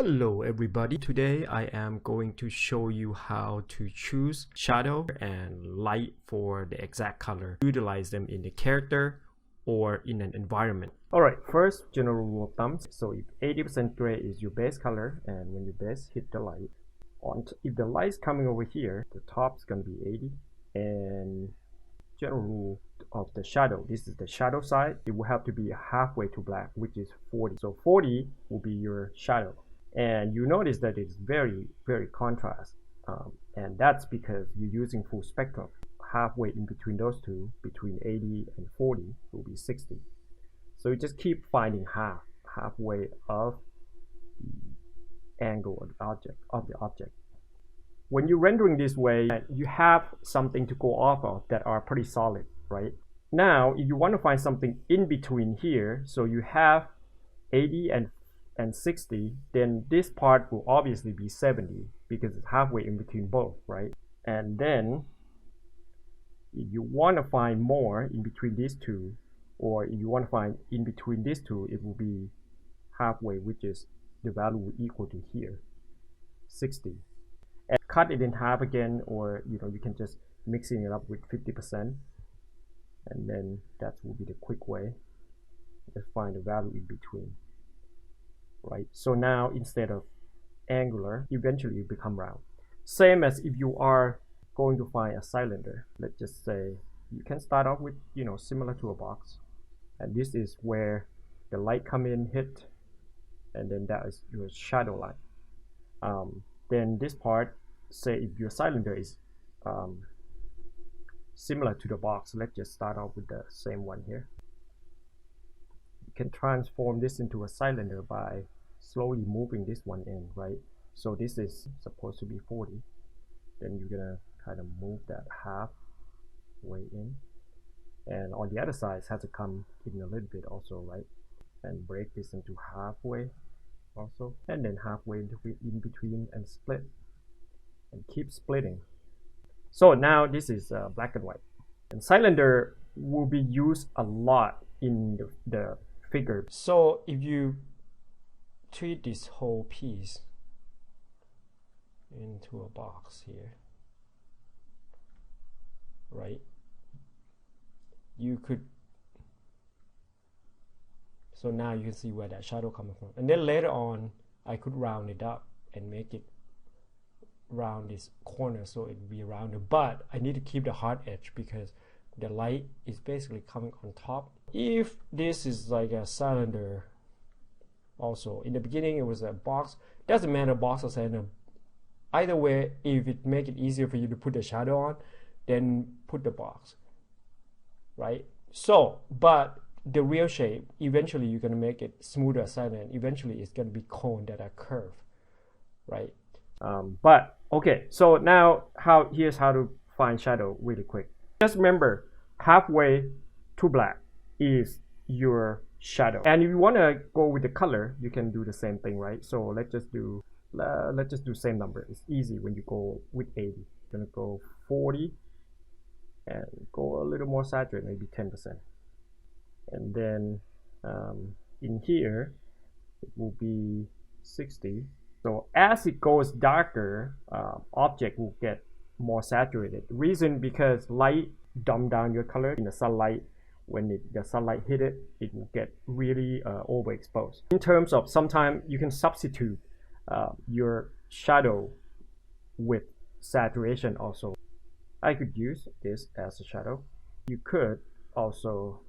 Hello everybody, today I am going to show you how to choose shadow and light for the exact color. Utilize them in the character or in an environment. Alright, first general rule of thumb. So if 80% gray is your base color, and when your base hit the light, if the light is coming over here, the top is going to be 80. And general rule of the shadow, this is the shadow side, it will have to be halfway to black, which is 40. So 40 will be your shadow. And you notice that it's very contrast, and that's because you're using full spectrum. Halfway in between those two, between 80 and 40, will be 60. So you just keep finding halfway of the angle of the object. When you're rendering this way, you have something to go off of that are pretty solid, right? Now if you want to find something in between here, so you have 80 and 60, then this part will obviously be 70 because it's halfway in between both, right? And then if you want to find more in between these two, or if you want to find in between these two, it will be halfway, which is the value will equal to here, 60. And cut it in half again, or you can just mixing it up with 50%, and then that will be the quick way. Just find the value in between. Right, so now instead of angular, eventually you become round. Same as if you are going to find a cylinder. Let's just say you can start off with similar to a box, and this is where the light come in, hit, and then that is your shadow line. Then this part, say if your cylinder is similar to the box, let's just start off with the same one here. Can transform this into a cylinder by slowly moving this one in, right? So this is supposed to be 40, then you're gonna kind of move that halfway in, and on the other side it has to come in a little bit also, right? And break this into halfway also, and then halfway in between, and split, and keep splitting. So now this is black and white, and cylinder will be used a lot in the figure. So if you treat this whole piece into a box here, right, you could, so now you can see where that shadow coming from, and then later on I could round it up and make it round this corner so it would be rounded, but I need to keep the hard edge because the light is basically coming on top. If this is like a cylinder, also in the beginning it was a box, doesn't matter box or cylinder, either way, if it make it easier for you to put the shadow on, then put the box, right? So but the real shape, eventually you're going to make it smoother cylinder, and eventually it's going to be cone that are curved, right? But okay, so now here's how to find shadow really quick. Just remember, halfway to black is your shadow, and if you want to go with the color, you can do the same thing, right? So let's just do same number. It's easy when you go with 80. You're gonna go 40 and go a little more saturated, maybe 10%, and then in here it will be 60. So as it goes darker, object will get more saturated. Reason because light dumb down your color in the sunlight. When the sunlight hit it, it will get really overexposed. In terms of, sometimes you can substitute your shadow with saturation also. I could use this as a shadow. You could also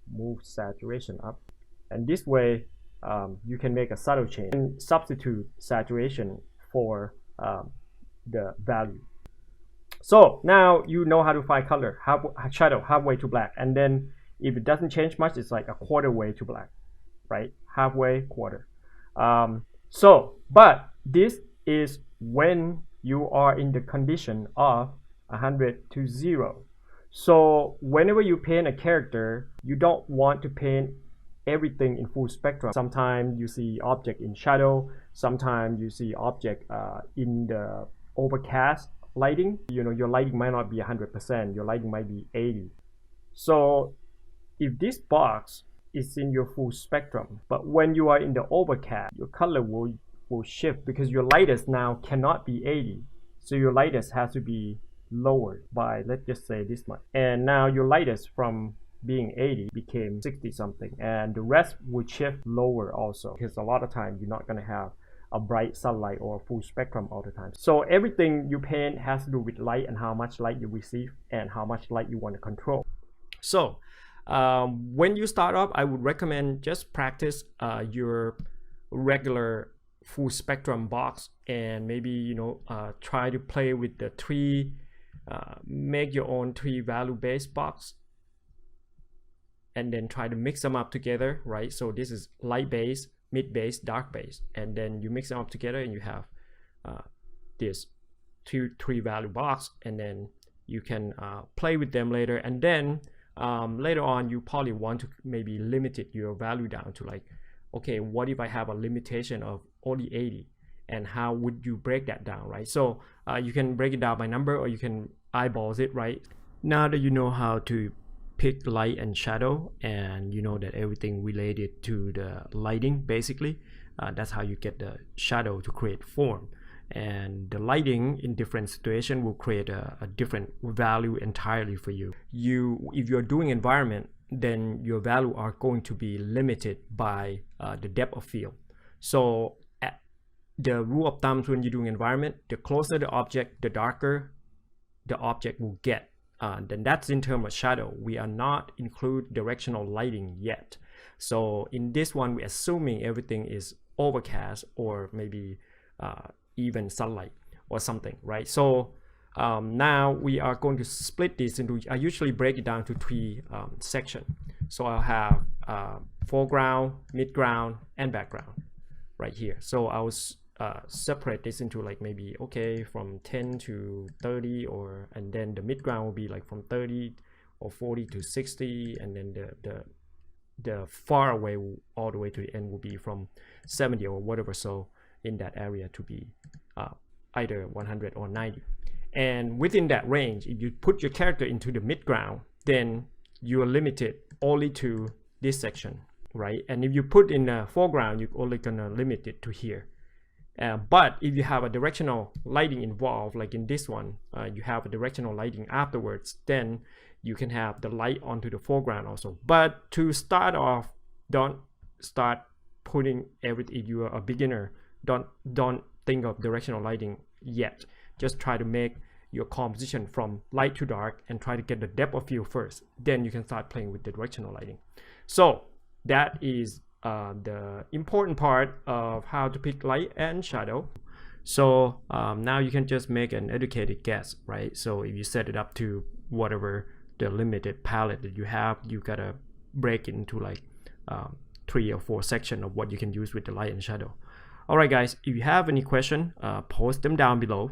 move saturation up, and this way you can make a subtle change and substitute saturation for the value. So now you know how to find color, shadow halfway to black, and then if it doesn't change much, it's like a quarter way to black, right? Halfway, quarter. But this is when you are in the condition of 100 to 0. So whenever you paint a character, you don't want to paint everything in full spectrum. Sometimes you see object in shadow, sometimes you see object in the overcast lighting. Your lighting might not be 100%, your lighting might be 80. So if this box is in your full spectrum, but when you are in the overcast, your color will will shift because your lightest now cannot be 80. So your lightest has to be lowered by, let's just say, this much. And now your lightest from being 80 became 60 something, and the rest would shift lower also, because a lot of times you're not going to have a bright sunlight or a full spectrum all the time. So everything you paint has to do with light and how much light you receive and how much light you want to control. So when you start off, I would recommend just practice your regular full spectrum box, and maybe try to play with the three, make your own 3 value based box, and then try to mix them up together, right? So this is light base, mid base, dark base, and then you mix them up together and you have this 3 value box, and then you can play with them later. And then later on you probably want to maybe limit your value down to like, okay, what if I have a limitation of only 80, and how would you break that down, right? So you can break it down by number, or you can eyeballs it, right? Now that you know how to pick light and shadow, and you know that everything related to the lighting, basically that's how you get the shadow to create form, and the lighting in different situation will create a different value entirely for you. If you're doing environment, then your value are going to be limited by the depth of field. So the rule of thumb when you're doing environment, the closer the object, the darker the object will get. Then that's in terms of shadow. We are not include directional lighting yet. So in this one, we're assuming everything is overcast, or maybe even sunlight or something, right? So now we are going to split this into, I usually break it down to 3 sections. So I'll have foreground, midground, and background right here. So I was separate this into like maybe, okay, from 10 to 30, and then the midground will be like from 30 or 40 to 60, and then the far away all the way to the end will be from 70 or whatever, so in that area to be either 100 or 90. And within that range, if you put your character into the midground, then you are limited only to this section, right? And if you put in the foreground, you're only gonna limit it to here. But if you have a directional lighting involved, like in this one, you have a directional lighting afterwards, then you can have the light onto the foreground also. But to start off, don't start putting everything. If you are a beginner, don't think of directional lighting yet. Just try to make your composition from light to dark and try to get the depth of field first. Then you can start playing with the directional lighting. So that is the important part of how to pick light and shadow. So now you can just make an educated guess, right? So if you set it up to whatever the limited palette that you have, you gotta break it into like 3 or 4 sections of what you can use with the light and shadow. Alright guys, if you have any question, post them down below.